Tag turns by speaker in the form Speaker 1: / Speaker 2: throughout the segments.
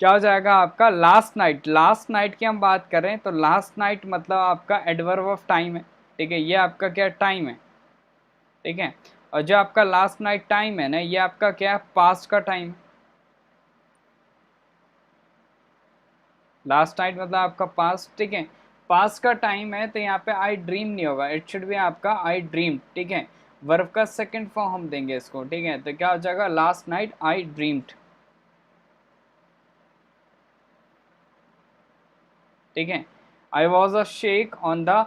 Speaker 1: क्या हो जाएगा आपका लास्ट नाइट। लास्ट नाइट की हम बात करें तो लास्ट नाइट मतलब आपका एडवर्ब ऑफ टाइम है, ठीक है, ये आपका क्या टाइम है, ठीक है। और जो आपका लास्ट नाइट टाइम है ना, ये आपका क्या है, पास्ट का टाइम। लास्ट नाइट मतलब आपका पास्ट, ठीक है, पास्ट का टाइम है, तो यहाँ पे आई ड्रीम नहीं होगा, इट शुड बी आपका आई ड्रीम, ठीक है। वर्ब का सेकंड फॉर्म हम देंगे इसको, ठीक है, तो क्या हो जाएगा लास्ट नाइट आई ड्रीम्ड, ठीक है। I was a sheikh on the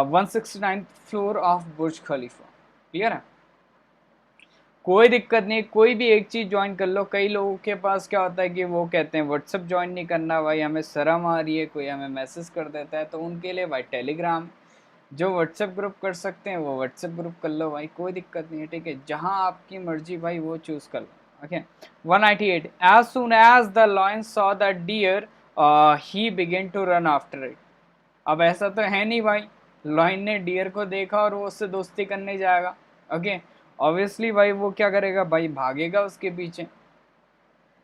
Speaker 1: 169th floor of Burj Khalifa. Clear है, कोई दिक्कत नहीं, कोई भी एक चीज ज्वाइन कर लो। कई लोगों के पास क्या होता है कि वो कहते हैं व्हाट्सएप ज्वाइन नहीं करना भाई, हमें शर्म आ रही है, कोई हमें मैसेज कर देता है, तो उनके लिए भाई टेलीग्राम, जो व्हाट्सएप ग्रुप कर सकते हैं वो व्हाट्सएप ग्रुप कर लो भाई, कोई दिक्कत नहीं है, ठीक है, जहां आपकी मर्जी भाई वो चूज कर लो। Okay, 198, as soon as the lion saw the deer he began to run after it. अब ऐसा तो है नहीं भाई, लॉयन ने डियर को देखा और वो उससे दोस्ती करने जाएगा। ओके, ऑब्वियसली भाई वो क्या करेगा भाई, भागेगा उसके पीछे।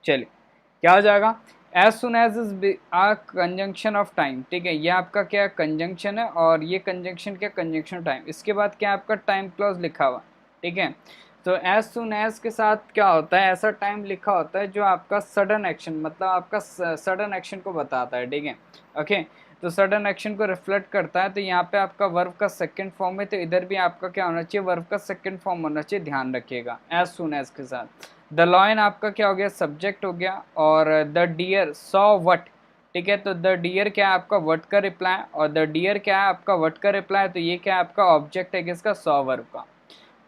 Speaker 1: चलिए, क्या हो जाएगा, as soon as is a conjunction of time, ठीक है, ये आपका क्या कंजंक्शन है, और ये कंजंक्शन क्या कंजंक्शन टाइम, इसके बाद क्या आपका टाइम क्लॉज लिखा हुआ, ठीक है। तो एज सुन एज के साथ क्या होता है, ऐसा टाइम लिखा होता है जो आपका सडन एक्शन, मतलब आपका सडन एक्शन को बताता है, ठीक है। ओके, तो सडन एक्शन को रिफ्लेक्ट करता है, तो यहाँ पे आपका वर्ब का सेकंड फॉर्म है, तो इधर भी आपका क्या होना चाहिए, वर्ब का सेकंड फॉर्म होना चाहिए, ध्यान रखिएगा, एज सुन एज के साथ। द लॉयन आपका क्या हो गया, सब्जेक्ट हो गया, और द डियर सॉ वट, ठीक है, तो द डियर क्या है आपका वट का रिप्लाई, और द डियर क्या है आपका वट का रिप्लाई, तो ये क्या है आपका ऑब्जेक्ट है किसका, सॉ वर्ब का।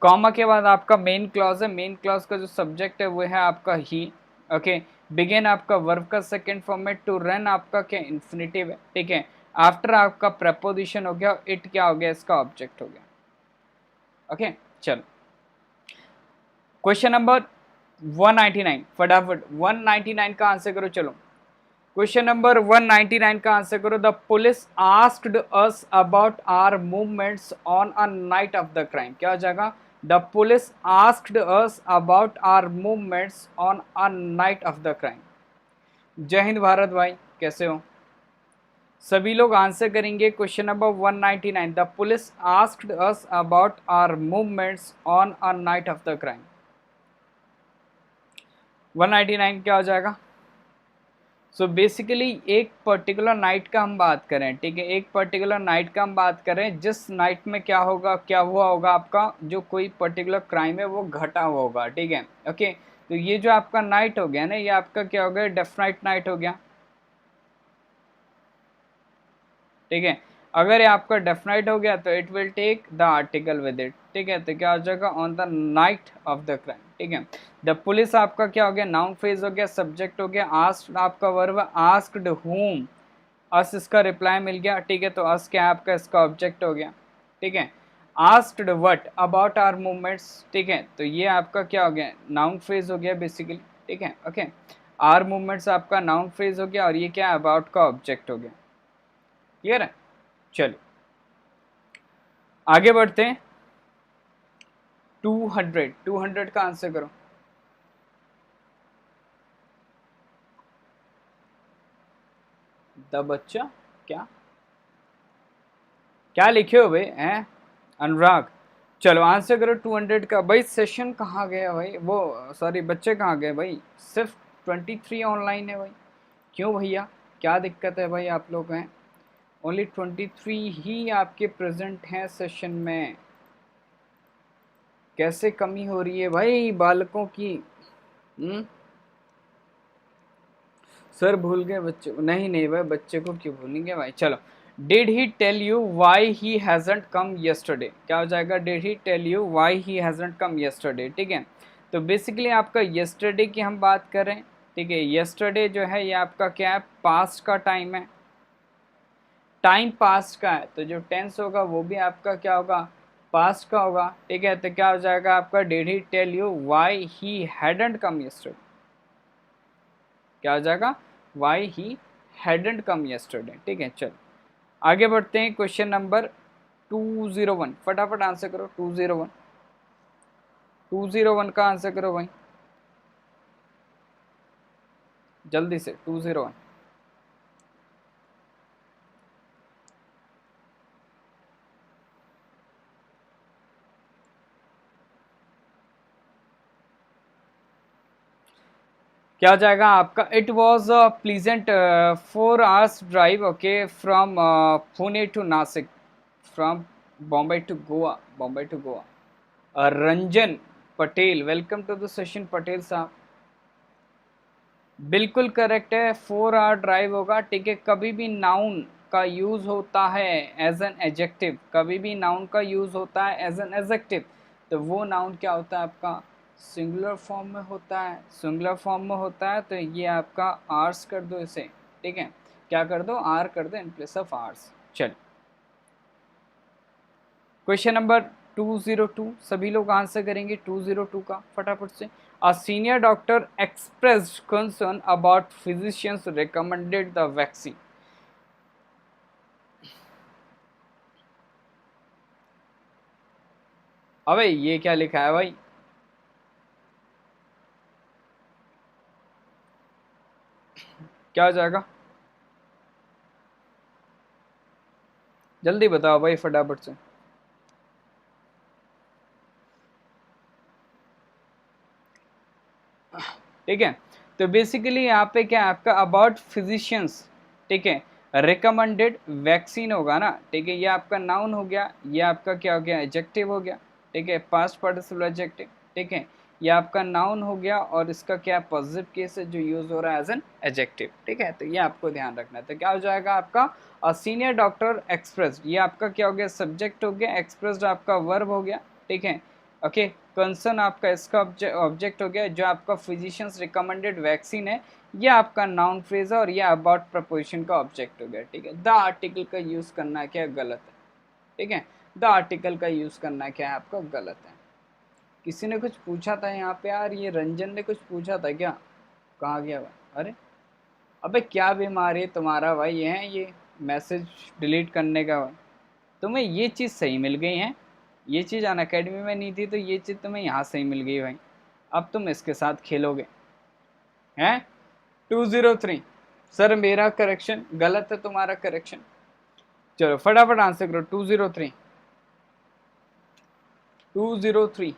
Speaker 1: कॉमा के बाद आपका मेन क्लॉज है, मेन क्लॉज का जो सब्जेक्ट है वो है आपका ही। ओके, बिगिन आपका वर्ब का सेकंड फॉर्म है, टू रन आपका क्या इन्फिनेटिव है, ठीक है। आफ्टर आपका प्रपोजिशन हो गया, इट क्या हो गया, इसका ऑब्जेक्ट हो गया। ओके, चलो क्वेश्चन नंबर 199, फटाफट 199 का आंसर करो। चलो क्वेश्चन नंबर 199 का आंसर करो। The police asked us about our movements on a night of the crime. क्या हो जाएगा, the police asked us about our movements on a night of the crime. जय हिंद भारत भाई, कैसे हो सभी लोग, आंसर करेंगे question number 199। The police asked us about our movements on a night of the crime. 199 क्या हो जाएगा, सो बेसिकली एक पर्टिकुलर नाइट का हम बात करें, ठीक है, एक पर्टिकुलर नाइट का हम बात करें, जिस नाइट में क्या होगा, क्या हुआ होगा आपका, जो कोई पर्टिकुलर क्राइम है वो घटा हुआ होगा, ठीक है। ओके, तो ये जो आपका नाइट हो गया ना, ये आपका क्या हो गया, डेफिनाइट नाइट हो गया, ठीक है। अगर ये आपका डेफिनाइट हो गया तो it will take the article with it, ठीक है, तो क्या हो जाएगा, on the night of the crime, ठीक है। द पुलिस आपका क्या हो गया, नाउन फ्रेज हो गया, सब्जेक्ट हो गया, आस्क्ड आपका वर्ब, आस्क्ड whom, अस इसका रिप्लाई मिल गया, ठीक है, तो अस क्या है आपका, इसका ऑब्जेक्ट हो गया, ठीक है। Asked what about our movements, ठीक है, तो ये आपका क्या हो गया, नाउन फ्रेज हो गया बेसिकली, ठीक है। ओके, आवर मूवमेंट्स आपका नाउन फ्रेज हो गया, और ये क्या अबाउट का ऑब्जेक्ट हो गया। क्लियर है, चलिए आगे बढ़ते हैं। 200 का आंसर करो। द बच्चा, क्या क्या लिखे हो भाई हैं, अनुराग, चलो आंसर करो 200 का। भाई सेशन कहाँ गया भाई, वो सॉरी बच्चे कहाँ गए भाई, सिर्फ 23 ऑनलाइन है भाई, क्यों भैया, क्या दिक्कत है भाई, आप लोग हैं ओनली 23 ही आपके प्रेजेंट हैं सेशन में, कैसे कमी हो रही है भाई बालकों की। सर भूल गए बच्चे को, नहीं नहीं भाई बच्चे को क्यों भूलेंगे भाई, चलो did he tell you why he hasn't come yesterday, क्या हो जाएगा, did he tell you why he hasn't come yesterday, ठीक है। तो बेसिकली आपका yesterday की हम बात कर रहे हैं, ठीक है, yesterday जो है ये आपका क्या है, पास्ट का टाइम है, टाइम पास्ट का है, तो जो टेंस होगा वो भी आपका क्या होगा, पास्ट का होगा, ठीक है, तो क्या हो जाएगा आपका, did he tell you why he hadn't come yesterday, क्या हो जाएगा, why he hadn't come yesterday, ठीक है। चलो आगे बढ़ते हैं, क्वेश्चन नंबर 201, फटाफट आंसर करो 201, 201 का आंसर करो भाई। जल्दी से 201। क्या हो जाएगा आपका? It was a pleasant 4 hours drive, okay, from Pune to Nashik, from Bombay to Goa, Bombay to Goa. Ranjan Patel, welcome to the session Patel साहब। बिल्कुल करेक्ट है, 4 hour ड्राइव होगा, ठीक है। कभी भी नाउन का यूज होता है एज एन एडजेक्टिव, कभी भी नाउन का यूज होता है एज एन एडजेक्टिव, तो वो नाउन क्या होता है आपका? सिंगुलर फॉर्म में होता है। सिंगुलर फॉर्म में होता है तो ये आपका आर्स कर दो इसे, ठीक है। क्या कर दो? आर कर दो इन प्लेस ऑफ आर्स। चल, क्वेश्चन नंबर 202, सभी लोग आंसर करेंगे 202 का फटाफट से। A senior doctor expressed concern about physicians recommended the vaccine. अबे ये क्या लिखा है भाई? क्या हो जाएगा? जल्दी बताओ भाई फटाफट से। ठीक है, तो बेसिकली यहाँ पे क्या है आपका? अबाउट फिजिशियंस, ठीक है, रिकमेंडेड वैक्सीन होगा ना, ठीक है। ये आपका नाउन हो गया, ये आपका क्या हो गया? एडजेक्टिव हो गया, ठीक है, पास्ट पार्टिसिपल एडजेक्टिव, ठीक है। ये आपका नाउन हो गया और इसका क्या पॉजिटिव केस है जो यूज हो रहा है एज एन एडजेक्टिव, ठीक है। तो ये आपको ध्यान रखना है। तो क्या हो जाएगा आपका? सीनियर डॉक्टर एक्सप्रेस्ड, ये आपका क्या हो गया? सब्जेक्ट हो गया, एक्सप्रेस्ड आपका वर्ब हो गया, ठीक है, ओके। कंसर्न आपका इसका ऑब्जेक्ट हो गया, जो आपका फिजिशियंस रिकमेंडेड वैक्सीन है ये आपका नाउन फ्रेज है, और ये अबाउट प्रपोजिशन का ऑब्जेक्ट हो गया, ठीक है। द आर्टिकल का यूज करना क्या गलत है, ठीक है। द आर्टिकल का यूज करना क्या है आपका? गलत है। किसी ने कुछ पूछा था यहाँ पे यार, ये रंजन ने कुछ पूछा था क्या? कहाँ गया भाई? अरे अबे क्या बीमारी है तुम्हारा भाई? ये है ये मैसेज डिलीट करने का भाई? तुम्हें ये चीज़ सही मिल गई है, ये चीज़ अन अकेडमी में नहीं थी, तो ये चीज़ तुम्हें यहाँ सही मिल गई भाई। अब तुम इसके साथ खेलोगे हैं? 203। सर मेरा करेक्शन गलत है, तुम्हारा करेक्शन। चलो फटाफट आंसर करो। 203, 203।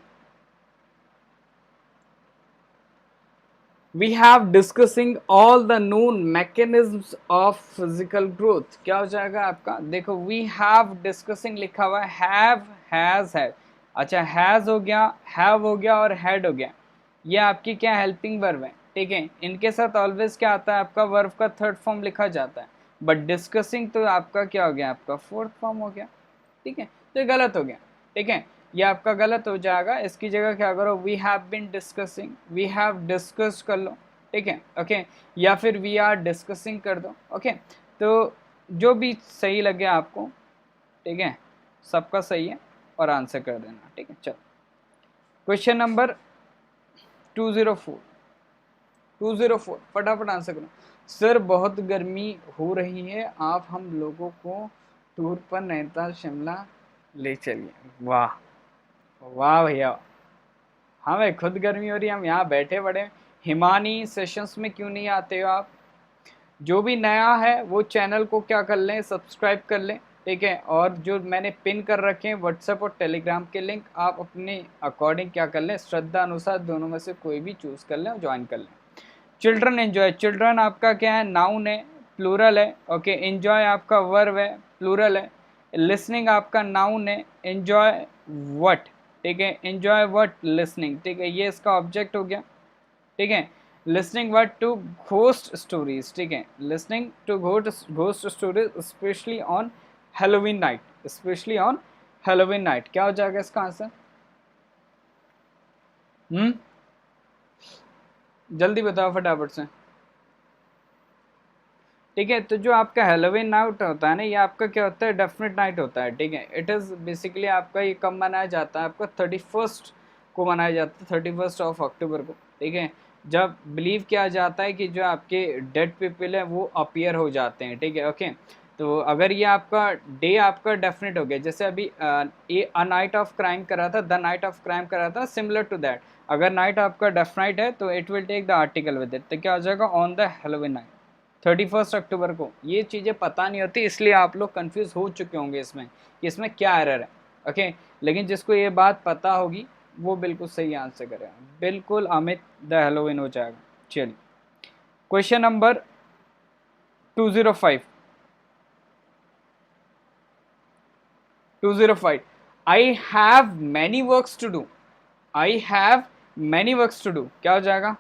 Speaker 1: We have discussing all the known mechanisms of physical growth. क्या हो जाएगा आपका? देखो वी हैव डिस्कसिंग लिखा हुआ है, हैव, हैज, है। अच्छा, हैज हो गया, हैव हो गया और हैड हो गया। ये आपकी क्या हेल्पिंग वर्ब है, ठीक है। इनके साथ ऑलवेज क्या आता है आपका? वर्ब का थर्ड फॉर्म लिखा जाता है, बट डिस्कसिंग तो आपका क्या हो गया? आपका फोर्थ फॉर्म हो गया, ठीक है। तो ये गलत हो गया, ठीक है। ये आपका गलत हो जाएगा। इसकी जगह क्या करो? We have been discussing, we have discuss कर लो, ठीक है, ओके। या फिर वी आर डिस्कसिंग कर दो, ओके। तो जो भी सही लगे आपको, ठीक है, सबका सही है, और आंसर कर देना, ठीक है। चलो क्वेश्चन नंबर 204, 204 फटाफट आंसर करो। सर बहुत गर्मी हो रही है, आप हम लोगों को टूर पर नैनीताल शिमला ले चलिए। वाह वाह भैया, हमें खुद गर्मी हो रही है, हम यहाँ बैठे बड़े। हिमानी सेशंस में क्यों नहीं आते हो आप? जो भी नया है वो चैनल को क्या कर लें? सब्सक्राइब कर लें, ठीक है। और जो मैंने पिन कर रखे हैं व्हाट्सएप और टेलीग्राम के लिंक, आप अपने अकॉर्डिंग क्या कर लें? श्रद्धा अनुसार दोनों में से कोई भी चूज कर लें और ज्वाइन कर लें। चिल्ड्रन एंजॉय, चिल्ड्रन आपका क्या है? नाउन है, प्लूरल है, ओके। एंजॉय आपका वर्ब है, प्लूरल है। लिसनिंग आपका नाउन है, एंजॉय व्हाट, ठीक है, एंजॉय व्हाट लिसनिंग, ठीक है, ये इसका ऑब्जेक्ट हो गया, ठीक है। Listening what to ghost stories, ठीक है, listening to ghost stories specially on Halloween night, specially on Halloween night. क्या हो जाएगा इसका आंसर? जल्दी बताओ फटाफट से। ठीक है, तो जो आपका हेलोवीन नाइट होता है ना, ये आपका क्या होता है? डेफिनेट नाइट होता है, ठीक है। इट इज़ बेसिकली आपका ये कब मनाया जाता है? आपका 31st को मनाया जाता है, 31st ऑफ अक्टूबर को, ठीक है। जब बिलीव किया जाता है कि जो आपके डेड पीपल है वो अपीयर हो जाते हैं, ठीक है, ओके। तो अगर ये आपका डे आपका डेफिनेट हो गया, जैसे अभी a a night of crime करा था, द नाइट ऑफ क्राइम करा था, सिमिलर टू दैट, अगर नाइट आपका डेफिनाइट है तो it will take the article with it, तो क्या हो जाएगा on the Halloween night 31 October को। ये चीज़ें पता नहीं होती इसलिए आप लोग कंफ्यूज हो चुके होंगे इसमें कि इसमें क्या एरर है। ओके, लेकिन जिसको ये बात पता होगी वो बिल्कुल सही आंसर करेगा, बिल्कुल अमित द हैलोवीन हो जाएगा। चलिए question number 205 205 I have many works to do, I have many works to do क्या हो जाएगा?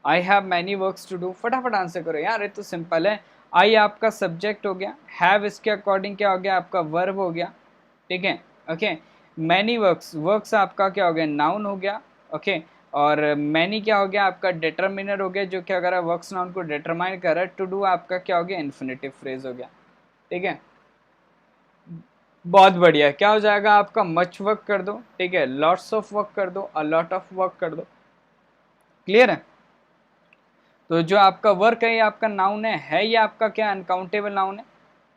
Speaker 1: I have many works to do, फटाफट आंसर करो यार, ये तो सिंपल है। आई आपका सब्जेक्ट हो गया, हैव इसके अकॉर्डिंग क्या हो गया आपका वर्ब हो गया, ठीक है। ओके, मैनी वर्क्स, वर्क्स आपका क्या हो गया नाउन हो गया। ओके, और मैनी क्या हो गया आपका डिटर्मिनर हो गया, जो क्या कर रहा है वर्क्स नाउन को डिटरमाइन कर रहा है। टू डू आपका क्या हो गया इन्फिनेटिव फ्रेज हो गया, ठीक है। बहुत बढ़िया, क्या हो जाएगा आपका मच वर्क कर दो, ठीक है, लॉट्स ऑफ वर्क कर दो, अ लॉट ऑफ वर्क कर दो। क्लियर है? तो जो आपका वर्क है ये आपका नाउन है ये आपका क्या अनकाउंटेबल नाउन है,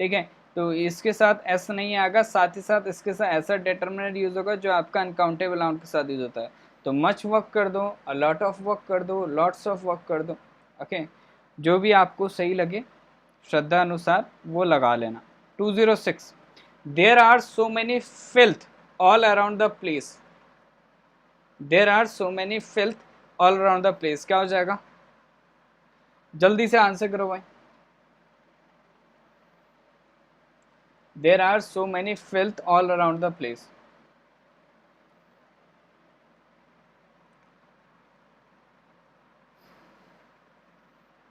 Speaker 1: ठीक है। तो इसके साथ एस नहीं आएगा, साथ ही साथ इसके साथ ऐसा डिटर्मिनेंट यूज होगा जो आपका अनकाउंटेबल नाउन के साथ यूज होता है। तो मच वर्क कर दो, अ लॉट ऑफ वर्क कर दो, लॉट्स ऑफ वर्क कर दो। ओके, जो भी आपको सही लगे श्रद्धा अनुसार वो लगा लेना। 206 there are so many filth all around the place, there are so many filth all around the place क्या हो जाएगा? जल्दी से आंसर करो भाई। There are so many filth all around the place,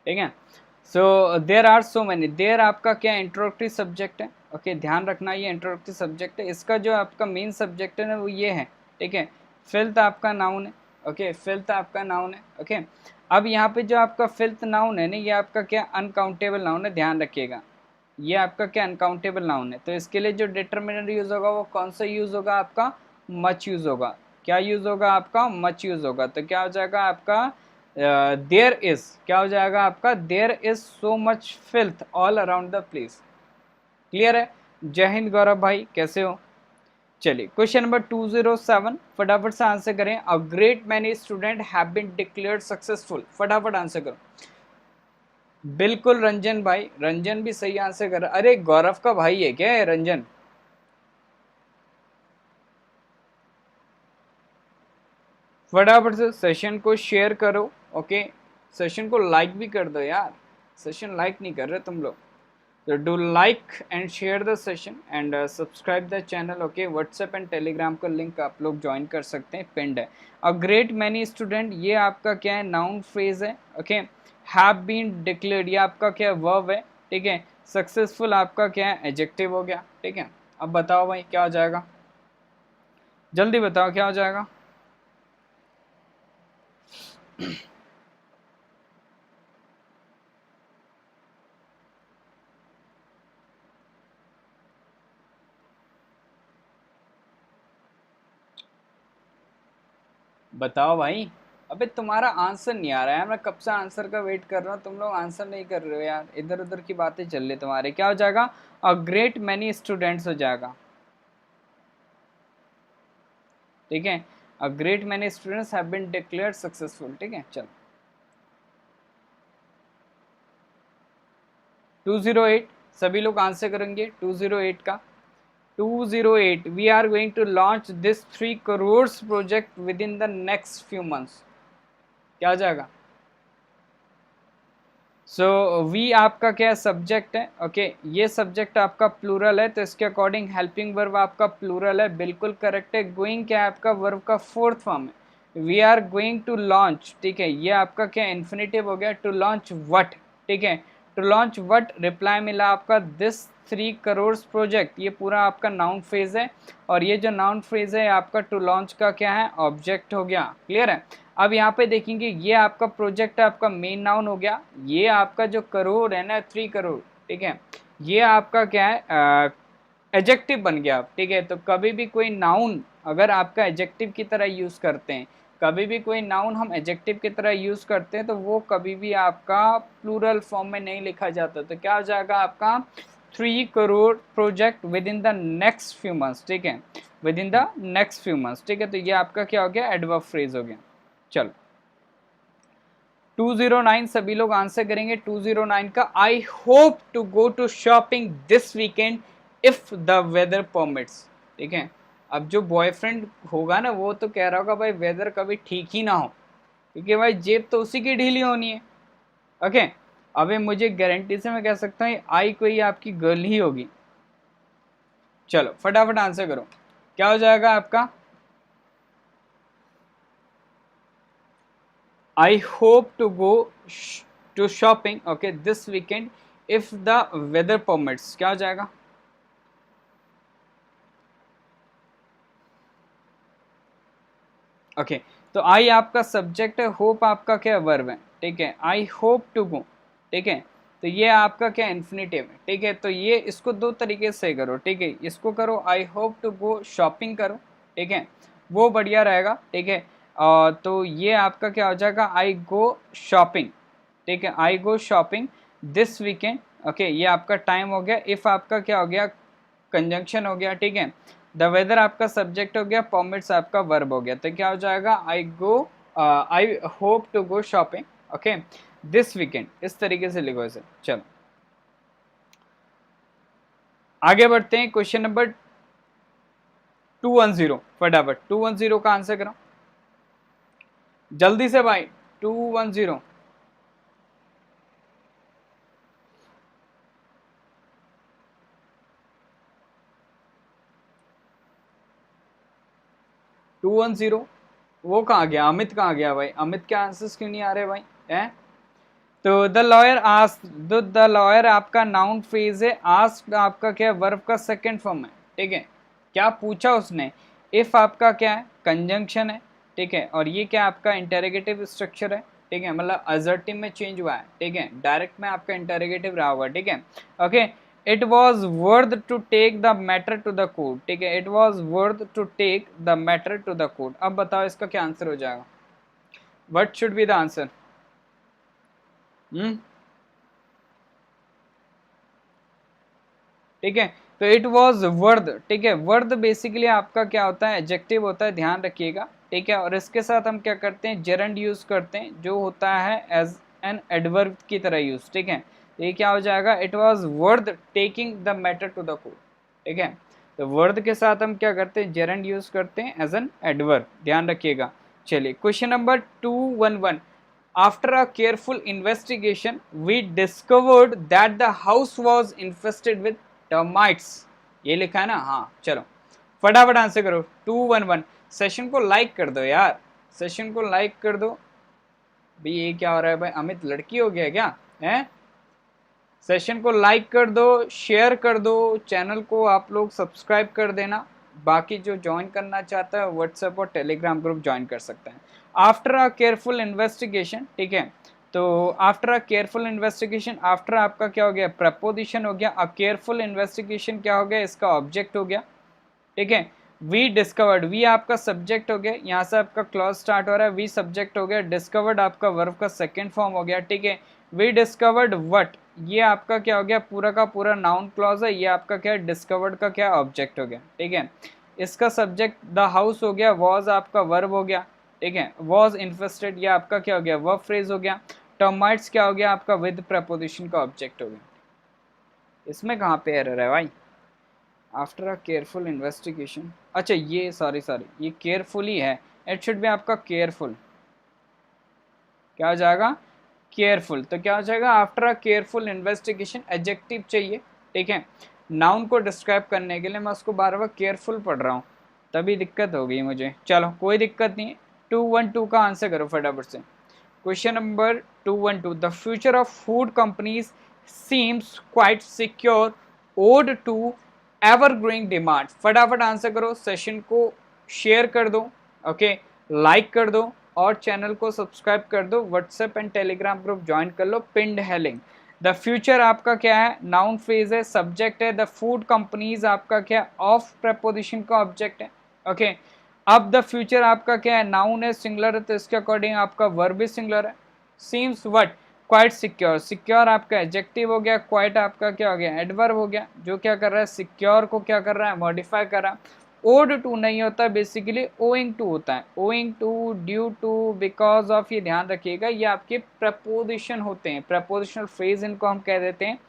Speaker 1: ठीक है। So there are so many, there आपका क्या इंट्रोडक्टरी सब्जेक्ट है। ओके, ध्यान रखना ये इंट्रोडक्टरी सब्जेक्ट है, इसका जो आपका मेन सब्जेक्ट है ना वो ये है, ठीक है। फिल्थ आपका नाउन है, ओके, फिल्थ आपका नाउन है। ओके, अब यहाँ पे जो आपका फिल्थ नाउन है ना ये आपका क्या अनकाउंटेबल नाउन है, ध्यान रखिएगा। ये आपका क्या अनकाउंटेबल नाउन है, तो इसके लिए जो डिटर्मिनर यूज होगा वो कौन सा यूज होगा आपका? मच यूज होगा। क्या यूज होगा आपका? मच यूज होगा। तो क्या हो जाएगा आपका देयर इज, क्या हो जाएगा आपका? There is so much filth all around the place. Clear है? जय हिंद गौरव भाई, कैसे हो? चलिए क्वेश्चन नंबर 207 फटाफट से आंसर करें। A great many student have been declared successful, फटाफट आंसर करो। बिल्कुल रंजन भाई, रंजन भी सही आंसर कर रहा। अरे गौरव का भाई है क्या है रंजन? फटाफट से सेशन को शेयर करो। ओके, सेशन को लाइक भी कर दो यार, सेशन लाइक नहीं कर रहे तुम लोग। तो do like and share the session and subscribe the channel. Okay, WhatsApp and Telegram का लिंक आप लोग ज्वाइन कर सकते हैं, पिंड है। अ ग्रेट मैनी स्टूडेंट ये आपका क्या है नाउन फ्रेज है। ओके, हैव बीन डिक्लेयर्ड ये आपका क्या वर्ब है, ठीक है। सक्सेसफुल आपका क्या है एडजेक्टिव हो गया, ठीक है। अब बताओ भाई क्या हो जाएगा, जल्दी बताओ क्या हो जाएगा? बताओ भाई। अबे तुम्हारा आंसर नहीं आ रहा है, मैं कब से आंसर का वेट कर रहा हूँ, तुम लोग आंसर नहीं कर रहे हो यार, इधर उधर की बातें चल रही तुम्हारे। क्या हो जाएगा? अ ग्रेट मैनी स्टूडेंट्स हो जाएगा, ठीक है। A great many students have been declared successful, ठीक है। चलो 208 सभी लोग आंसर करेंगे 208 का। 208 we are going to launch this 3 crore project within the next few months, क्या हो जाएगा? सो वी आपका क्या सब्जेक्ट है, ओके ये सब्जेक्ट आपका प्लूरल है तो इसके अकॉर्डिंग हेल्पिंग वर्ब आपका प्लूरल है, बिल्कुल करेक्ट है। गोइंग क्या है आपका वर्ब का फोर्थ फॉर्म है। We are going to launch, ठीक है, ये आपका क्या इन्फिनेटिव हो गया। टू लॉन्च व्हाट, ठीक है, टू लॉन्च व्हाट रिप्लाई मिला आपका दिस 3 करोड़ प्रोजेक्ट, ये पूरा आपका नाउन फ्रेज है। और ये जो नाउन फ्रेज है आपका टू लॉन्च का क्या है ऑब्जेक्ट हो गया। क्लियर है? अब यहाँ पे देखेंगे ये आपका प्रोजेक्ट आपका मेन नाउन हो गया, ये आपका जो करोड़ है ना 3 करोड़, ठीक है, ये आपका क्या है एडजेक्टिव बन गया, ठीक है। तो कभी भी कोई नाउन अगर आपका एडजेक्टिव की तरह यूज करते हैं, कभी भी कोई नाउन हम एडजेक्टिव की तरह यूज करते हैं तो वो कभी भी आपका प्लूरल फॉर्म में नहीं लिखा जाता। तो क्या हो जाएगा आपका 3 crore project within the next few months, ठीक है, with in the next few months, ठीक है। तो ये आपका क्या हो गया, एडवर्ब फ्रेज हो गया। चलो 209 सभी लोग आंसर करेंगे 209 का। I hope to go to shopping this weekend if the weather permits, ठीक है। अब जो बॉयफ्रेंड होगा ना वो तो कह रहा होगा भाई वेदर कभी ठीक ही ना हो, क्योंकि भाई जेब तो उसी की ढीली होनी है। ओके, अबे मुझे गारंटी से मैं कह सकता हूँ आई कोई आपकी गर्ल ही होगी। चलो फटाफट आंसर करो, क्या हो जाएगा आपका। I hope to go to shopping okay this weekend if the weather permits, क्या हो जाएगा। ओके तो आई आपका सब्जेक्ट है, होप आपका क्या वर्ब है, ठीक है। आई होप टू गो, ठीक है, तो ये आपका क्या इन्फिनेटिव है, ठीक है। तो ये इसको दो तरीके से करो, ठीक है। इसको करो I hope to go shopping करो, ठीक है, वो बढ़िया रहेगा, ठीक है। तो ये आपका क्या हो जाएगा, आई गो शॉपिंग, ठीक है, I go shopping this weekend, okay. ये आपका टाइम हो गया, इफ आपका क्या हो गया, कंजंक्शन हो गया, ठीक है। द वेदर आपका सब्जेक्ट हो गया, परमिट्स आपका वर्ब हो गया। तो क्या हो जाएगा, I hope to go shopping okay this weekend, इस तरीके से लिखो इसे। चलो आगे बढ़ते हैं, क्वेश्चन नंबर 210, फटाफट 210 का आंसर करो जल्दी से भाई, 210। 210 वो कहाँ गया, अमित कहाँ गया भाई, अमित के आंसर्स क्यों नहीं आ रहे भाई, हैं। तो the lawyer asked, the lawyer आपका नाउन फ्रेज है, आस्क्ड आपका क्या वर्ब का सेकंड फॉर्म है, ठीक है। क्या पूछा उसने, इफ आपका क्या है, कंजंक्शन है, ठीक है। और ये क्या आपका इंटरोगेटिव स्ट्रक्चर है, ठीक है, मतलब असर्टिव में चेंज हुआ है, ठीक है, डायरेक्ट में आपका इंटरोगेटिव रहा हुआ, ठीक है। Okay it was worth to take the matter to the court, ठीक है, it was worth to take the matter to the court. अब बताओ इसका क्या आंसर हो जाएगा, what should be the answer. ठीक है, तो इट वॉज वर्द, ठीक है, वर्द बेसिकली आपका क्या होता है, एडजेक्टिव होता है, ध्यान रखिएगा, ठीक है। और इसके साथ हम क्या करते हैं, जेरंड यूज करते हैं, जो होता है एज एन एडवर्ब की तरह यूज, ठीक है। तो ये क्या हो जाएगा, it was worth taking the matter to the court, ठीक है। तो वर्द के साथ हम क्या करते हैं, जेरंड यूज करते हैं एज एन एडवर्ब, ध्यान रखिएगा। चलिए question number 211, after a careful investigation we discovered that the house was infested with termites, ये लिखा है ना, हाँ चलो फटाफट आंसर करो 211। सेशन को लाइक कर दो यार, सेशन को लाइक कर दो भाई। ये क्या हो रहा है भाई, अमित लड़की हो गया क्या है। सेशन को लाइक कर दो, शेयर कर दो, चैनल को आप लोग सब्सक्राइब कर देना। बाकी जो ज्वाइन करना चाहता है व्हाट्सएप और टेलीग्राम ग्रुप ज्वाइन कर सकते हैं। आफ्टर अ केयरफुल इन्वेस्टिगेशन, ठीक है, तो after a careful investigation, after आपका क्या हो गया, प्रपोजिशन हो गया। अ केयरफुल इन्वेस्टिगेशन क्या हो गया, इसका ऑब्जेक्ट हो गया, ठीक है। वी डिस्कवर्ड, वी आपका सब्जेक्ट हो गया, यहाँ से आपका क्लॉज स्टार्ट हो रहा है, वी सब्जेक्ट हो गया, डिस्कवर्ड आपका वर्ब का सेकंड फॉर्म हो गया, ठीक है। वी डिस्कवर्ड व्हाट, ये आपका क्या हो गया, पूरा का पूरा नाउन क्लॉज है, ये आपका क्या है, डिस्कवर्ड का क्या ऑब्जेक्ट हो गया, ठीक है। इसका सब्जेक्ट द हाउस हो गया, वॉज आपका वर्ब हो गया, ठीक है। वॉज इन्फेस्टेड, ये आपका क्या हो गया, वर्ब फ्रेज हो गया। टर्माइट्स क्या हो गया आपका, विद प्रपोजिशन का ऑब्जेक्ट हो गया। इसमें कहाँ पे एरर है भाई, आफ्टर अ केयरफुल इन्वेस्टिगेशन, अच्छा ये सॉरी ये केयरफुली है, इट शुड बी आपका केयरफुल, क्या हो जाएगा, केयरफुल। तो क्या हो जाएगा, after a careful investigation, adjective चाहिए, ठीक है। नाउन को डिस्क्राइब करने के लिए मैं उसको बार बार केयरफुल पढ़ रहा हूँ, तभी दिक्कत हो गई मुझे। चलो कोई दिक्कत नहीं, 212 का आंसर करो फटाफट से। Question number 212, the future of food companies seems quite secure owed to ever growing demand. फटाफट आंसर करो, सेशन को शेयर कर दो, ओके, लाइक कर दो और चैनल को सब्सक्राइब कर दो। WhatsApp and Telegram group join कर लो, पिंड है लिंक। द फ्यूचर आपका क्या है, नाउन फ्रेज है, सब्जेक्ट है। द फूड कंपनीज आपका क्या, ऑफ प्रपोजिशन का ऑब्जेक्ट है, ओके। अब द फ्यूचर आपका क्या है, नाउन है, सिंगुलर है, तो इसके अकॉर्डिंग आपका वर्ब भी सिंगुलर है। Seems what, quite secure, secure आपका एडजेक्टिव हो गया, क्वाइट आपका क्या हो गया, एडवर्ब हो गया, जो क्या कर रहा है, सिक्योर को क्या कर रहा है, मॉडिफाई कर रहा है। ओड टू नहीं होता, बेसिकली ओइंग टू होता है, owing to, due to, because of, ये ध्यान रखिएगा, ये आपके प्रपोजिशन होते हैं, प्रपोजिशनल फ्रेज इनको हम कह देते हैं।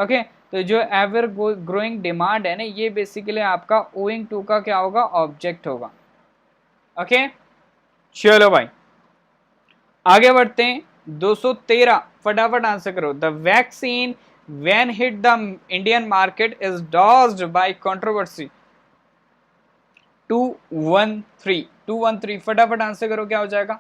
Speaker 1: ओके, तो जो एवर ग्रोइंग डिमांड है ना, ये बेसिकली आपका ओइंग टू का क्या होगा, ऑब्जेक्ट होगा। ओके, चलो भाई आगे बढ़ते हैं। 213 फटाफट आंसर करो। The vaccine when hit the Indian market is dodged by controversy. 213 फटाफट आंसर करो, क्या हो जाएगा।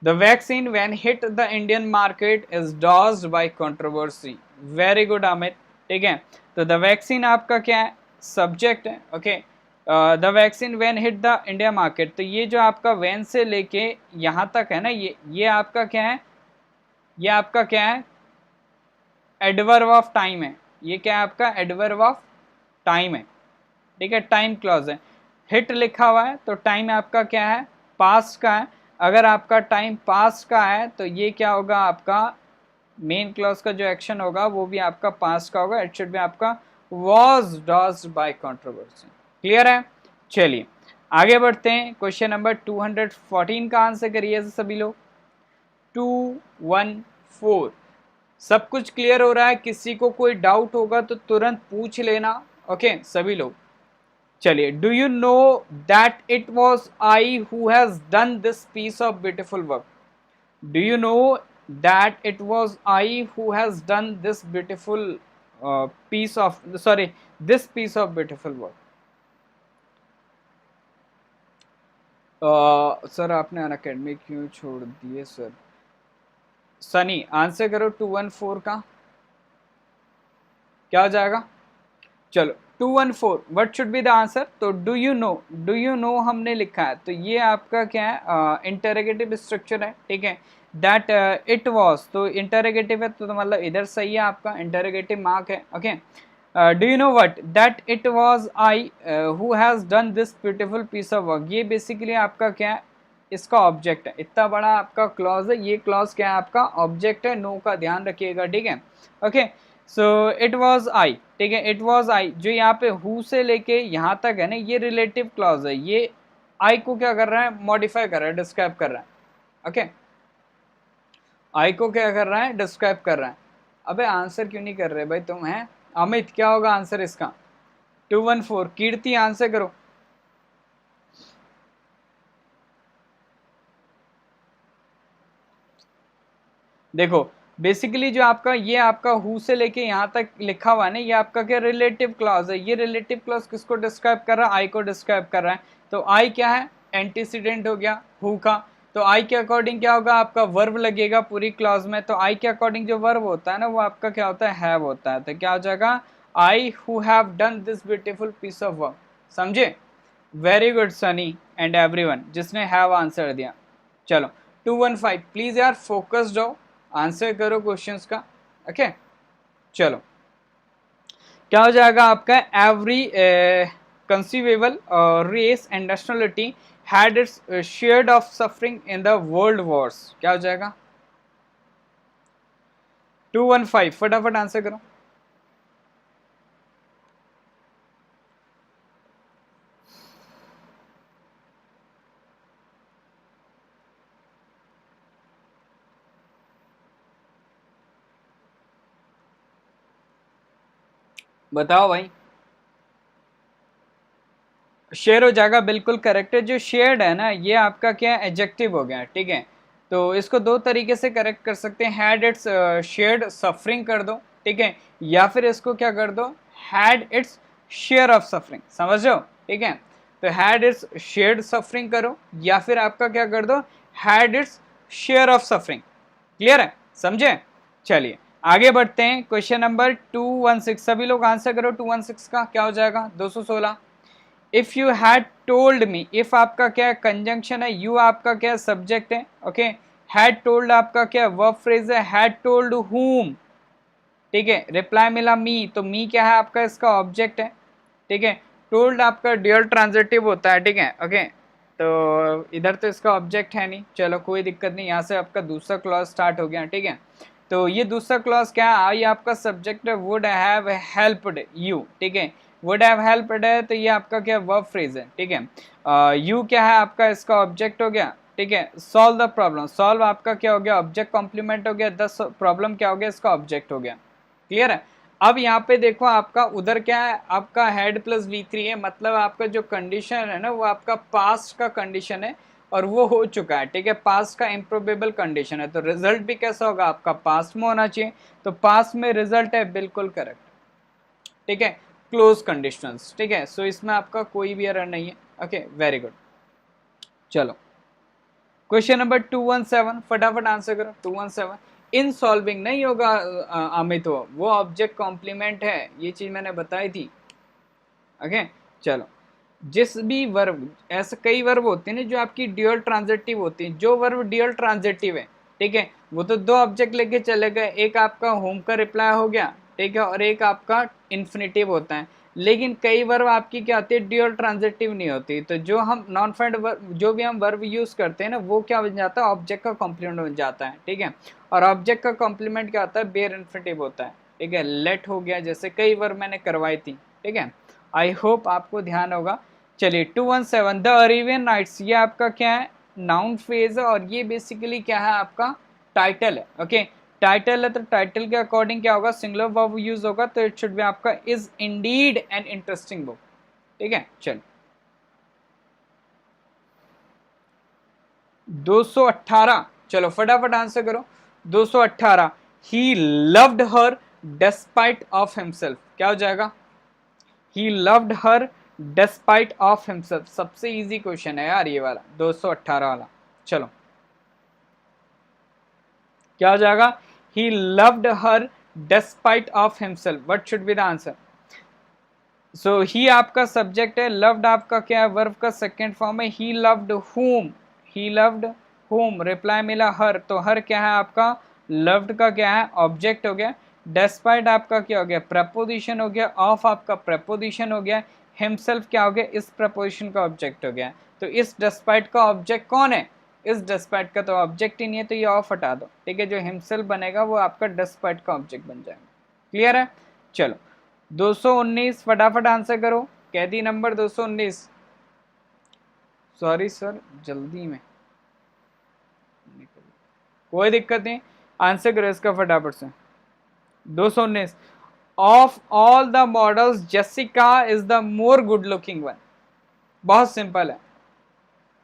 Speaker 1: The vaccine when hit the Indian market is dodged by controversy. Very good Amit, ठीक है। तो द वैक्सीन आपका क्या है, सब्जेक्ट है। Okay, the vaccine when hit the India market, तो ये जो आपका वैन से लेके यहाँ तक है ना, ये आपका क्या है, ये आपका क्या है, एडवर्ब ऑफ टाइम है। ये क्या है आपका, एडवर्ब ऑफ टाइम है, ठीक है, टाइम क्लॉज है। हिट लिखा हुआ है तो टाइम आपका क्या है, पास्ट का है। अगर आपका टाइम पास्ट का है तो ये क्या होगा, आपका मेन क्लॉज का जो एक्शन होगा वो भी आपका पास्ट का होगा। इट शुड बी आपका वॉज डॉज्ड बाय कंट्रोवर्सी। क्लियर है। चलिए आगे बढ़ते हैं। क्वेश्चन नंबर 214 का आंसर करिए सभी लोग। 214, सब कुछ क्लियर हो रहा है, किसी को कोई डाउट होगा तो तुरंत पूछ लेना। ओके सभी लोग, चलिए। Do you know that it was I who has done this piece of beautiful work. Do you know that it was I who has done this beautiful piece of, sorry, this piece of beautiful work. Sir आपने अनअकैडमी क्यों छोड़ दिए sir. Sunny answer करो 214 का, क्या हो जाएगा। चलो 214 what should be the answer. तो do you know, do you know हमने लिखा है तो ये आपका क्या है, इंटरोगेटिव स्ट्रक्चर है, ठीक है। दैट इट वाज, तो इंटरोगेटिव है तो मतलब इधर सही है, आपका इंटरोगेटिव मार्क है। Okay, do you know what that it was I who has done this beautiful piece of work. ये बेसिकली आपका क्या है, इसका ऑब्जेक्ट है। इतना बड़ा आपका क्लॉज है, ये क्लॉज क्या है, आपका ऑब्जेक्ट है। नो का ध्यान रखिएगा, ठीक है। ओके, सो इट वॉज आई, ठीक है, इट वॉज आई। जो यहाँ पे हु से लेके यहाँ तक है ना, ये रिलेटिव क्लॉज है। ये आई को क्या कर रहा है, मॉडिफाई कर रहा है, डिस्क्राइब कर रहा है। ओके, आई को क्या कर रहा है, डिस्क्राइब कर रहा है। अबे आंसर क्यों नहीं कर रहे भाई तुम, हैं अमित, क्या होगा आंसर इसका। 214 कीर्ति आंसर करो। देखो बेसिकली जो आपका ये आपका हु से लेके यहाँ तक लिखा हुआ है ना, ये आपका क्या रिलेटिव क्लॉज है। ये रिलेटिव क्लॉज किसको डिस्क्राइब कर रहा है, आई को डिस्क्राइब कर रहा है। तो आई क्या है, एंटीसीडेंट हो गया हु का। तो आई के अकॉर्डिंग क्या होगा, आपका वर्ब लगेगा पूरी क्लॉज में। तो आई के अकॉर्डिंग जो वर्ब होता है ना, वो आपका क्या होता है, हैव होता है। तो क्या हो जाएगा, I who have done this beautiful piece of work. समझे। Very good Sunny and everyone जिसने हैव आंसर दिया। चलो 215 प्लीज यार फोकस्ड हो, आंसर करो क्वेश्चंस का। ओके चलो, क्या हो जाएगा आपका, every conceivable race and nationality had its shared of suffering in the world wars. क्या हो जाएगा 215 फटाफट आंसर करो। बताओ भाई। शेयर हो जाएगा, बिल्कुल करेक्ट है। जो शेयर्ड है ना, ये आपका क्या एडजेक्टिव हो गया, ठीक है। तो इसको दो तरीके से करेक्ट कर सकते हैं, हैड इट्स शेयर्ड सफरिंग कर दो, ठीक है, या फिर इसको क्या कर दो, had its share of suffering. समझ रहे हो, ठीक है। तो हैड इट्स शेयर्ड सफरिंग करो, या फिर आपका क्या कर दो, had its share of suffering. Clear है, समझे। चलिए आगे बढ़ते हैं। क्वेश्चन नंबर 216 सभी लोग आंसर करो। 216 का क्या हो जाएगा, 216। If you had told me, if आपका क्या कंजंक्शन है, यू आपका क्या सब्जेक्ट है। ओके, हैड टोल्ड आपका क्या वर्ब फ्रेज है, हैड टोल्ड हुम, ठीक है। रिप्लाई मिला मी, तो मी क्या है आपका, इसका ऑब्जेक्ट है, ठीक है। टोल्ड आपका ड्यूअल ट्रांजिटिव होता है, ठीक है। ओके, तो इधर तो इसका ऑब्जेक्ट है नहीं, चलो कोई दिक्कत नहीं, यहाँ से आपका दूसरा क्लॉज स्टार्ट हो गया, ठीक है। तो ये दूसरा क्लॉज क्या है, आई आपका सब्जेक्ट है, वुड हैव हेल्प्ड यू, ठीक है। वुड हैव हेल्प्ड है तो ये आपका क्या वर्ब फ्रेज है, ठीक है। यू क्या है आपका, इसका ऑब्जेक्ट हो गया, ठीक है। सॉल्व द प्रॉब्लम, सॉल्व आपका क्या हो गया, ऑब्जेक्ट कॉम्प्लीमेंट हो गया, द प्रॉब्लम क्या हो गया, इसका ऑब्जेक्ट हो गया, क्लियर है। अब यहाँ पे देखो आपका उधर क्या है, आपका हेड प्लस V3 है, मतलब आपका जो कंडीशन है ना वो आपका पास्ट का कंडीशन है और वो हो चुका है, ठीक है। पास्ट का इम्प्रोबेबल कंडीशन है, तो रिजल्ट भी कैसा होगा, आपका पास्ट में होना चाहिए, तो पास्ट में रिजल्ट है, बिल्कुल करेक्ट, ठीक है। क्लोज कंडीशंस, ठीक है। सो इसमें आपका कोई भी एरर नहीं है, ओके, वेरी गुड। चलो क्वेश्चन नंबर 217, फटाफट आंसर करो। 217 इन सॉल्विंग नहीं होगा अमित, वो ऑब्जेक्ट कॉम्प्लीमेंट है, ये चीज मैंने बताई थी, ओके। चलो जिस भी वर्ब, ऐसे कई वर्ब होते हैं ना जो आपकी ड्यूअल ट्रांजिटिव होती है, जो वर्ब ड्यूअल ट्रांजिटिव है, ठीक है, वो तो दो ऑब्जेक्ट लेके चले गए, एक आपका होम का रिप्लाई हो गया, ठीक है, और एक आपका इन्फिनेटिव होता है। लेकिन कई वर्ब आपकी क्या होती है, ड्यूअल ट्रांजिटिव नहीं होती, तो जो हम नॉन फाइंड वर्ब, जो भी हम वर्ब यूज करते हैं ना, वो क्या बन जाता है, ऑब्जेक्ट का कॉम्प्लीमेंट बन जाता है, ठीक है। और ऑब्जेक्ट का कॉम्प्लीमेंट क्या होता है, बेयर इन्फिनेटिव होता है, ठीक है। लेट हो गया, जैसे कई वर्ब मैंने करवाई थी, ठीक है। आई होप आपको ध्यान होगा। चलिए 217 द अरेबियन नाइट्स, ये आपका क्या है, नाउन फेज है, और ये बेसिकली क्या है आपका टाइटल है, ओके। टाइटल है तो टाइटल के अकॉर्डिंग क्या होगा, सिंगुलर वर्ब यूज होगा, तो इट शुड बी आपका is Indeed an interesting book, ठीक है। चल 218, चलो फटाफट आंसर करो। 218 ही loved her despite of himself, क्या हो जाएगा, he loved her despite of himself, सबसे इजी क्वेश्चन है यार ये वाला 218 वाला। चलो क्या हो जाएगा, he loved her despite of himself, what should be the answer. So he आपका सब्जेक्ट है, लव्ड आपका क्या है, वर्ब का सेकेंड फॉर्म है, ही लव्ड हुम, ही लव्ड हुम, रिप्लाई मिला हर, तो हर क्या है आपका, लव्ड का क्या है, ऑब्जेक्ट हो गया। डेस्पाइट आपका क्या हो गया, प्रपोजिशन हो गया, ऑफ आपका प्रपोजिशन हो गया, हिमसेल्फ क्या हो गया, इस प्रपोजिशन का ऑब्जेक्ट हो गया। तो इस डेस्पाइट का ऑब्जेक्ट कौन है, इस डेस्पाइट का तो ऑब्जेक्ट ही नहीं है, तो ये ऑफ हटा दो, ठीक है। जो हिमसेल्फ बनेगा वो आपका डेस्पाइट का ऑब्जेक्ट बन जाएगा, क्लियर है। चलो 219 फटाफट आंसर करो, कैदी नंबर 219, सॉरी सर जल्दी में, कोई दिक्कत नहीं, आंसर करो इसका फटाफट से। 219 of all the models Jessica is the more good looking one, बहुत सिंपल है,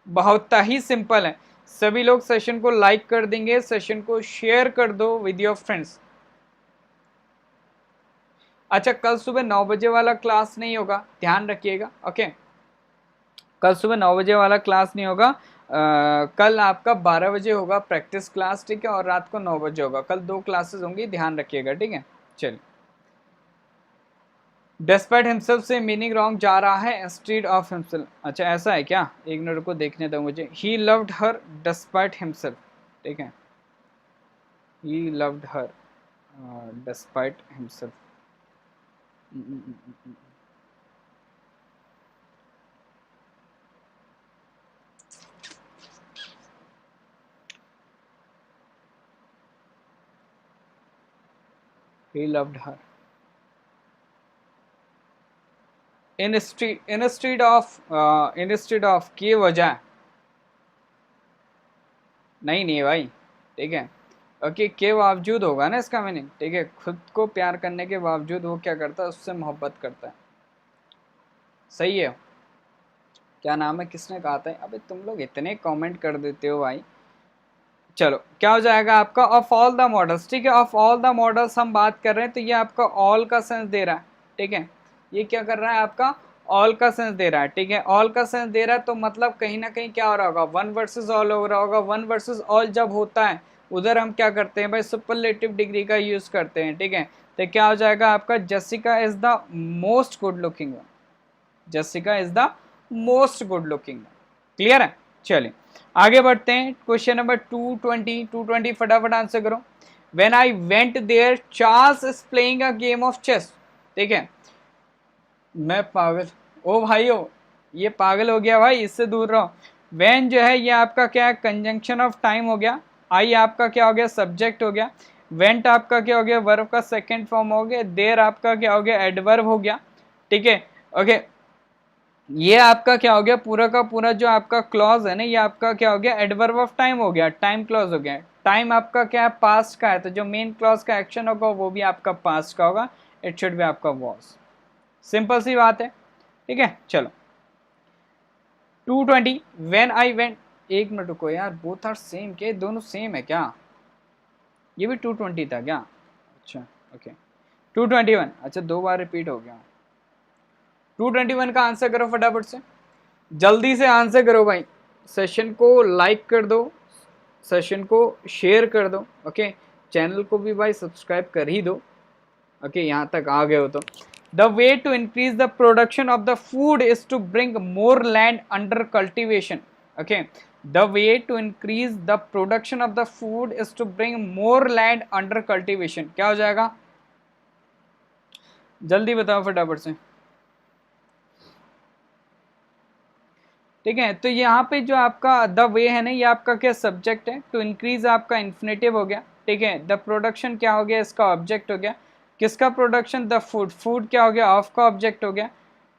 Speaker 1: बहुत ही सिंपल है। सभी लोग सेशन को लाइक कर देंगे, सेशन को शेयर कर दो विद योर फ्रेंड्स। अच्छा कल सुबह 9 बजे वाला क्लास नहीं होगा, ध्यान रखिएगा, ओके। कल सुबह 9 बजे वाला क्लास नहीं होगा, कल आपका 12 बजे होगा प्रैक्टिस क्लास, ठीक है, और रात को 9 बजे होगा, कल 2 क्लासेस होंगी, ध्यान रखिएगा, ठीक है। चलिए डेस्पाइट हिमसेल्फ से मीनिंग रॉन्ग जा रहा है, इंस्टेड ऑफ हिमसेल्फ, अच्छा ऐसा है क्या, एक मिनट को देखने दो मुझे। ही लव्ड हर डेस्पाइट हिमसेल्फ, ठीक है, ही loved her despite himself, he loved her instead of की वजह, नहीं भाई, ठीक है, ओके, के बावजूद होगा ना इसका मीनिंग, ठीक है। खुद को प्यार करने के बावजूद वो क्या करता है, उससे मोहब्बत करता है, सही है। क्या नाम है, किसने कहा था, अबे तुम लोग इतने कमेंट कर देते हो भाई। चलो क्या हो जाएगा आपका, ऑफ ऑल द मॉडल्स, ठीक है, ऑफ ऑल द मॉडल्स हम बात कर रहे हैं, तो ये आपका ऑल का सेंस दे रहा है, ठीक है। ये क्या कर रहा है आपका, ऑल का सेंस दे रहा है, ठीक है, ऑल का सेंस दे रहा है, तो मतलब कहीं ना कहीं क्या हो रहा होगा, वन वर्सेस ऑल हो रहा होगा। वन वर्सेस ऑल जब होता है उधर हम क्या करते हैं भाई, सुपरलेटिव डिग्री का यूज करते हैं, ठीक है। तो क्या हो जाएगा आपका, Jessica is the most good looking one, Jessica is the most good looking, clear है। चलिए आगे बढ़ते हैं, क्वेश्चन नंबर 220 फटाफट आंसर करो। When I went there Charles is playing a game of chess, ठीक है, मैं पागल, ओ भाई ओ, ये पागल हो गया भाई, इससे दूर रहो। व्हेन जो है ये आपका क्या है, कंजंक्शन ऑफ टाइम हो गया, आई आपका क्या हो गया, सब्जेक्ट हो गया, वेंट आपका क्या हो गया, वर्ब का सेकंड फॉर्म हो गया, देर आपका क्या हो गया, एडवर्ब हो गया, ठीक है। ओके, ये आपका क्या हो गया, पूरा का पूरा जो आपका क्लॉज है ना, ये आपका क्या हो गया, एडवर्ब ऑफ टाइम हो गया, टाइम क्लॉज हो गया। टाइम आपका क्या है, पास्ट का है, तो जो मेन क्लॉज का एक्शन होगा वो भी आपका पास्ट का होगा, इट शुड बी आपका वॉज। सिंपल सी बात है, ठीक है। चलो 220 व्हेन आई वेंट, एक मिनट रुको यार, बोथ आर सेम, क्या दोनों सेम है क्या, ये भी 220 था क्या, अच्छा ओके। 221, अच्छा दो बार रिपीट हो गया। 221 का आंसर करो फटाफट से, जल्दी से आंसर करो भाई, सेशन को लाइक कर दो, सेशन को शेयर कर दो, ओके, चैनल को भी भाई सब्सक्राइब कर ही दो, ओके, यहाँ तक आ गए हो तो। The way to increase the production of the food is to bring more land under cultivation, okay, the way to increase the production of the food is to bring more land under cultivation, क्या हो जाएगा, जल्दी बताओ फटाफट से, ठीक है। तो यहाँ पे जो आपका द वे है ना, ये आपका क्या सब्जेक्ट है, टू इंक्रीज आपका इन्फिनेटिव हो गया, ठीक है। द प्रोडक्शन क्या हो गया, इसका ऑब्जेक्ट हो गया, किसका प्रोडक्शन, द फूड, फूड क्या हो गया, ऑफ का ऑब्जेक्ट हो गया,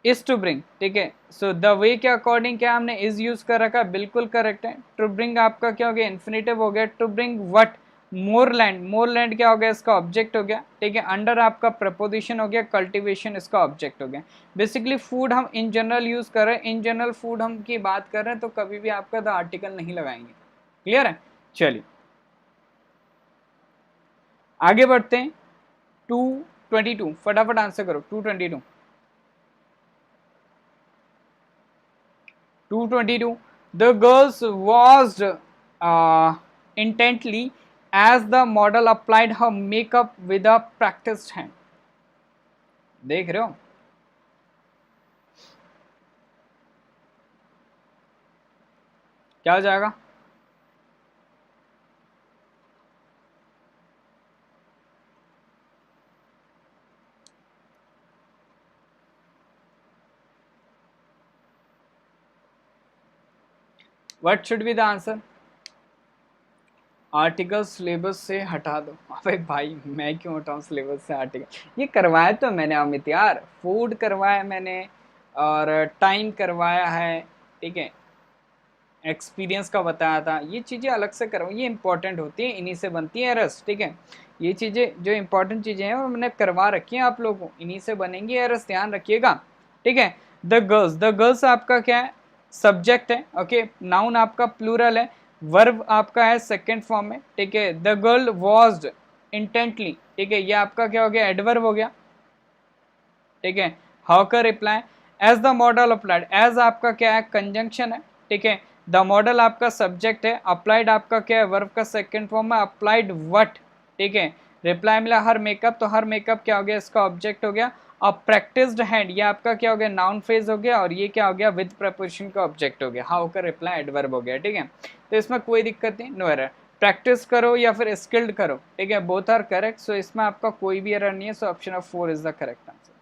Speaker 1: इज टू ब्रिंग, ठीक है। सो द वे के अकॉर्डिंग क्या हमने इज यूज कर रखा, बिल्कुल करेक्ट है। टू ब्रिंग आपका क्या हो गया, इन्फिनेटिव हो गया, to bring what, more land, more land क्या हो गया, इसका ऑब्जेक्ट हो गया, ठीक है। अंडर आपका प्रपोजिशन हो गया, कल्टीवेशन इसका ऑब्जेक्ट हो गया। बेसिकली फूड हम इन जनरल यूज कर रहे हैं, इन जनरल फूड हम की बात कर रहे हैं, तो कभी भी आपका द आर्टिकल नहीं लगाएंगे, क्लियर है। चलिए आगे बढ़ते हैं, 222 फटाफट आंसर करो, 222 222 The girls watched intently as the model applied her makeup with a practiced hand. देख रहे हो, क्या हो जाएगा, What should be the answer? Article syllabus से हटा दो। अबे भाई मैं क्यों हटाऊं सिलेबस से आर्टिकल, ये करवाया तो मैंने अमित यार, फूड करवाया मैंने और टाइम करवाया है, ठीक है, एक्सपीरियंस का बताया था, ये चीज़ें अलग से करवाई, ये इंपॉर्टेंट होती है, इन्हीं से बनती है एरर्स, ठीक है। ये चीज़ें जो इंपॉर्टेंट चीज़ें हैं वो मैंने करवा रखी हैं आप लोगों को, इन्हीं से बनेंगी एरर्स, ध्यान रखिएगा, ठीक है। द गर्ल्स आपका क्या है, सब्जेक्ट है, ओके, नाउन आपका प्लूरल है, वर्ब आपका है सेकेंड फॉर्म में, ठीक है। द गर्ल वॉज्ड इंटेंटली, ठीक है, ये आपका क्या हो गया, एडवर्ब हो गया, ठीक है। हाउ का reply, as the model applied, as आपका क्या है, कंजंक्शन है, ठीक है। द मॉडल आपका सब्जेक्ट है, अप्लाइड आपका क्या है, वर्ब का सेकंड फॉर्म है, अप्लाइड व्हाट, ठीक है। रिप्लाई मिला हर मेकअप, तो हर मेकअप क्या हो गया, इसका ऑब्जेक्ट हो गया। अब प्रैक्टिस्ड हैंड, ये आपका क्या हो गया, नाउन फेज हो गया, और ये क्या हो गया, विद प्रपोजिशन का ऑब्जेक्ट हो गया। हाउ का रिप्लाई एडवर्ब हो गया, ठीक है। तो इसमें कोई दिक्कत नहीं, नो एरर। प्रैक्टिस करो या फिर स्किल्ड करो, ठीक है, बोथ आर करेक्ट, सो इसमें आपका कोई भी एरर नहीं है, so option of 4 is the correct answer.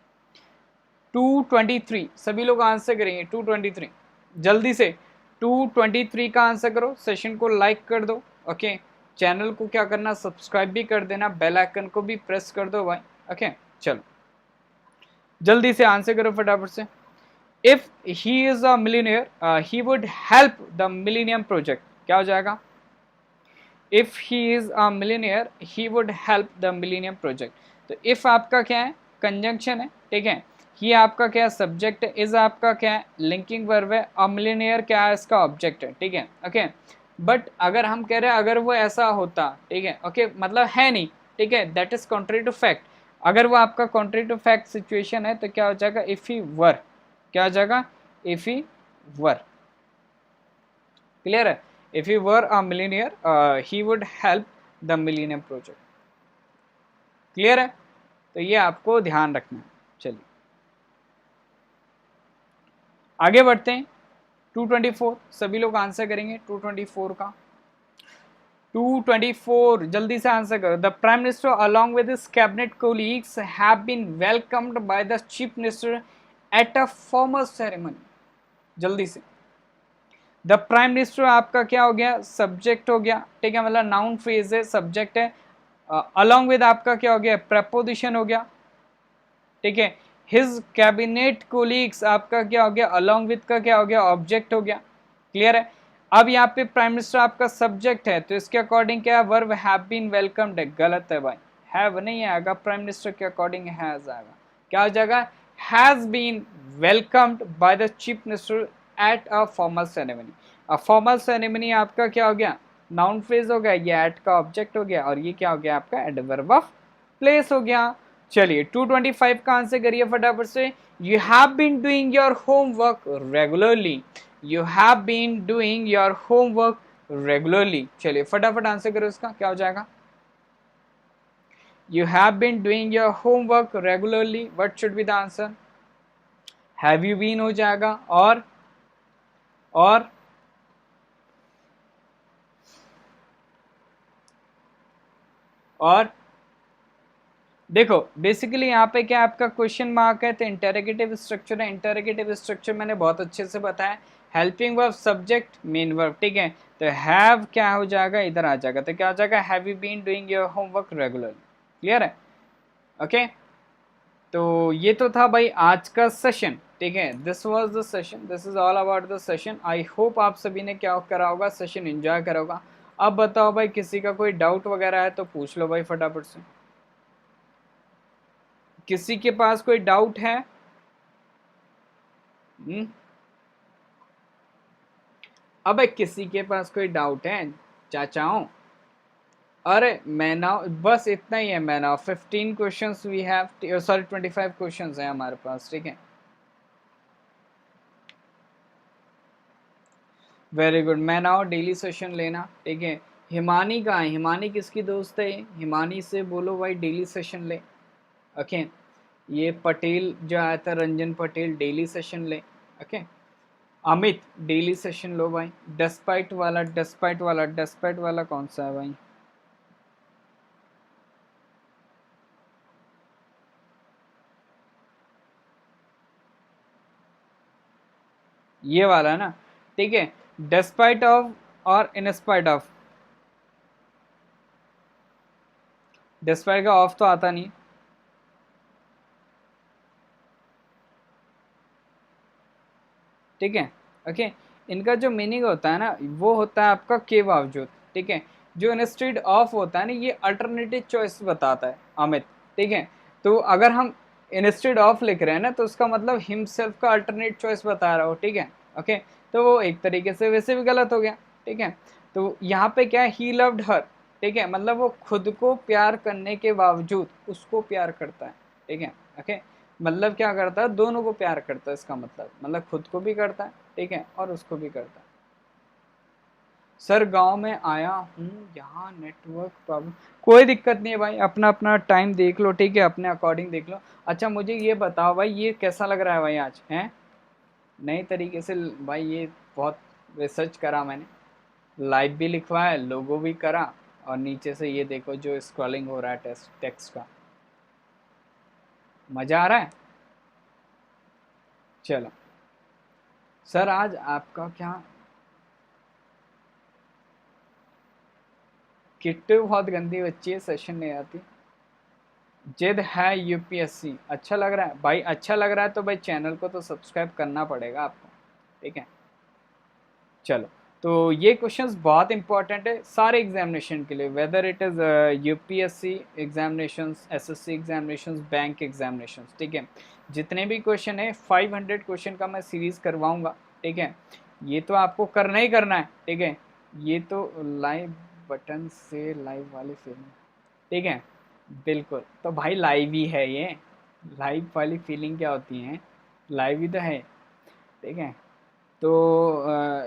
Speaker 1: 223 सभी लोग आंसर करेंगे, 223 जल्दी से 223 का आंसर करो, सेशन को लाइक कर दो, ओके, चैनल को क्या करना, सब्सक्राइब भी कर देना, बेल आइकन को भी प्रेस कर दो भाई, ओके। चलो जल्दी से आंसर करो फटाफट से। If he is a millionaire he would help the millennium project, क्या हो जाएगा, if he is a millionaire he would help the millennium project. तो इफ आपका क्या है, कंजंक्शन है, ठीक है, ये आपका क्या है, सब्जेक्ट है, इज आपका क्या है, लिंकिंग वर्ब है, अ मिलीनियर क्या है, इसका ऑब्जेक्ट है, ठीक है, ओके। बट अगर हम कह रहे हैं अगर वो ऐसा होता, ठीक है, ओके, मतलब है नहीं, ठीक है, that is contrary to fact, अगर वो आपका कॉन्ट्री टू फैक्ट सिचुएशन है तो क्या हो जाएगा, इफ ही वर, क्या हो जाएगा, इफ ही वर, क्लियर है। if he were a millionaire he would help the millennium project, clear है, तो ये आपको ध्यान रखना है। चलिए आगे बढ़ते हैं, 224 सभी लोग आंसर करेंगे, 224 का 224 जल्दी से आंसर करो। The prime minister along with his cabinet colleagues have been welcomed by the chief minister at a formal ceremony, जल्दी से। द प्राइम मिनिस्टर आपका क्या हो गया, सब्जेक्ट हो गया, ठीक है, मतलब नाउन फ्रेज है, सब्जेक्ट है, अलॉन्ग विद आपका क्या हो गया, प्रेपोजिशन हो गया, ठीक है। हिज कैबिनेट कोलीग्स आपका क्या हो गया, अलॉन्ग विद का क्या हो गया, ऑब्जेक्ट हो गया, क्लियर है। अब यहाँ पे प्राइम मिनिस्टर आपका सब्जेक्ट है, तो इसके अकॉर्डिंग क्या है, वर्ब हैव बीन वेलकम्ड है, गलत है भाई, हैव नहीं आएगा, प्राइम मिनिस्टर के अकॉर्डिंग हैज आएगा, क्या हो जाएगा, has been welcomed by the chief minister at a formal ceremony. अब फॉर्मल सेरेमनी आपका क्या हो गया, नाउन फ्रेज हो गया, ये एट का ऑब्जेक्ट हो गया, और ये क्या हो गया आपका एडवर्ब ऑफ प्लेस हो गया। चलिए 225 का आंसर करिए फटाफट से। You have been doing your homework regularly, you have been doing your homework regularly. चलिए फटाफट आंसर करो इसका, क्या हो जाएगा, you have been doing your homework regularly, what should be the answer, have you been हो जाएगा, और और देखो बेसिकली यहाँ पे क्या आपका क्वेश्चन मार्क है, तो इंटरोगेटिव स्ट्रक्चर है, इंटरोगेटिव स्ट्रक्चर मैंने बहुत अच्छे से बताया, helping verb subject main verb, ठीक है। तो हैव क्या हो जाएगा, इधर आ जाएगा, तो क्या हो जाएगा, have you been doing your homework regular, clear है, ओके। तो ये तो था भाई आज का सेशन, ठीक है, this was the session, this is all about the session. I hope आप सभी ने क्या करा होगा, सेशन एंजॉय करा होगा। अब बताओ भाई, किसी का कोई डाउट वगैरह है तो पूछ लो भाई फटाफट से, किसी के पास कोई डाउट है? अब किसी के पास कोई डाउट है चाचाओं? अरे मैना बस इतना ही है, मैना 15 questions we have, sorry 25 questions हैं हमारे पास, ठीक है। वेरी गुड, मैना डेली सेशन लेना, ठीक है। हिमानी कहाँ है, हिमानी किसकी दोस्त है, हिमानी से बोलो भाई डेली सेशन ले, ओके। ये पटेल जो आया था, रंजन पटेल, डेली सेशन ले, ओके। अमित डेली सेशन लो भाई, डेस्पाइट वाला, डेस्पाइट वाला, डेस्पाइट वाला कौन सा है भाई, ये वाला है ना, ठीक है। डेस्पाइट ऑफ और इनस्पाइट ऑफ, डेस्पाइट का ऑफ तो आता नहीं, ठीक है, ओके। इनका जो मीनिंग होता है ना, वो होता है आपका के बावजूद, ठीक है। जो इंस्टेड ऑफ होता है ना, ये अल्टरनेटिव चॉइस बताता है अमित, ठीक है। तो अगर हम इंस्टेड ऑफ लिख रहे हैं ना, तो उसका मतलब हिमसेल्फ का अल्टरनेट चॉइस बता रहा हो, ठीक है, ओके। तो वो एक तरीके से वैसे भी गलत हो गया, ठीक है। तो यहाँ पे क्या है, ही लव्ड हर, ठीक है, मतलब वो खुद को प्यार करने के बावजूद उसको प्यार करता है, ठीक है, ओके। मतलब क्या करता है, दोनों को प्यार करता है, इसका मतलब खुद को भी करता है, ठीक है, और उसको भी करता है। सर गांव में आया हूँ, यहाँ नेटवर्क प्रॉब्लम, कोई दिक्कत नहीं है भाई, अपना अपना टाइम देख लो, ठीक है, अपने अकॉर्डिंग देख लो। अच्छा मुझे ये बताओ भाई, ये कैसा लग रहा है भाई आज है, नए तरीके से भाई, ये बहुत रिसर्च करा मैंने, लाइव भी लिखवाया, लोगो भी करा, और नीचे से ये देखो जो स्क्रॉलिंग हो रहा है टेक्स्ट का, मजा आ रहा है। चलो सर आज आपका क्या, किट्टू बहुत गंदी बच्ची है, सेशन नहीं आती, जिद है यूपीएससी, अच्छा लग रहा है भाई, अच्छा लग रहा है तो भाई चैनल को तो सब्सक्राइब करना पड़ेगा आपको, ठीक है। चलो तो ये क्वेश्चंस बहुत इंपॉर्टेंट है सारे एग्जामिनेशन के लिए, whether it is UPSC examinations, SSC examinations, bank examinations, ठीक है। जितने भी क्वेश्चन है 500 क्वेश्चन का मैं सीरीज करवाऊंगा, ठीक है। ये तो आपको करना ही करना है, ठीक है। ये तो लाइव बटन से लाइव वाली फीलिंग, ठीक है, बिल्कुल, तो भाई लाइव ही है ये, लाइव वाली फीलिंग क्या होती है, लाइव ही तो है, ठीक है। तो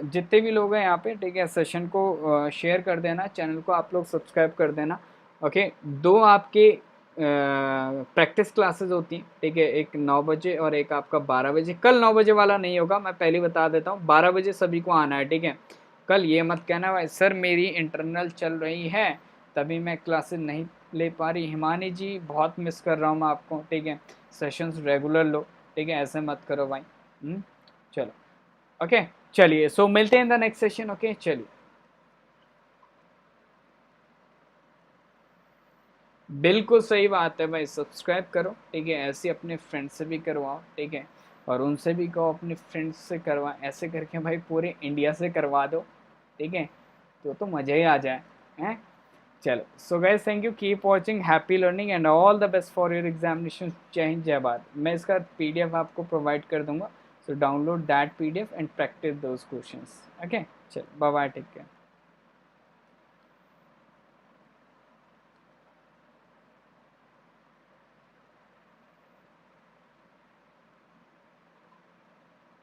Speaker 1: जितने भी लोग हैं यहाँ पे, ठीक है, सेशन को शेयर कर देना, चैनल को आप लोग सब्सक्राइब कर देना, ओके। दो आपके प्रैक्टिस क्लासेस होती हैं, ठीक है, एक 9 बजे और एक आपका 12 बजे। कल 9 बजे वाला नहीं होगा, मैं पहले बता देता हूँ, 12 बजे सभी को आना है, ठीक है। कल ये मत कहना भाई सर मेरी इंटरनल चल रही है तभी मैं क्लासेस नहीं ले पा रही, हिमानी जी बहुत मिस कर रहा हूँ मैं आपको, ठीक है, सेशंस रेगुलर लो, ठीक है, ऐसे मत करो भाई, चलो, ओके। चलिए सो मिलते हैं इन द नेक्स्ट सेशन। ओके चलिए, बिल्कुल सही बात है भाई, सब्सक्राइब करो, ठीक है, ऐसे अपने फ्रेंड्स से भी करवाओ, ठीक है, और उनसे भी कहो अपने फ्रेंड्स से करवा, ऐसे करके भाई पूरे इंडिया से करवा दो, ठीक है, तो मज़ा ही आ जाए हैं। चलो so guys, thank you, keep watching, happy learning and all the best for your examination. जय हिंद जय भारत। मैं इसका पीडीएफ आपको प्रोवाइड कर दूंगा, so download that PDF and practice those questions. Okay चलो, बाय बाय, टेक केयर।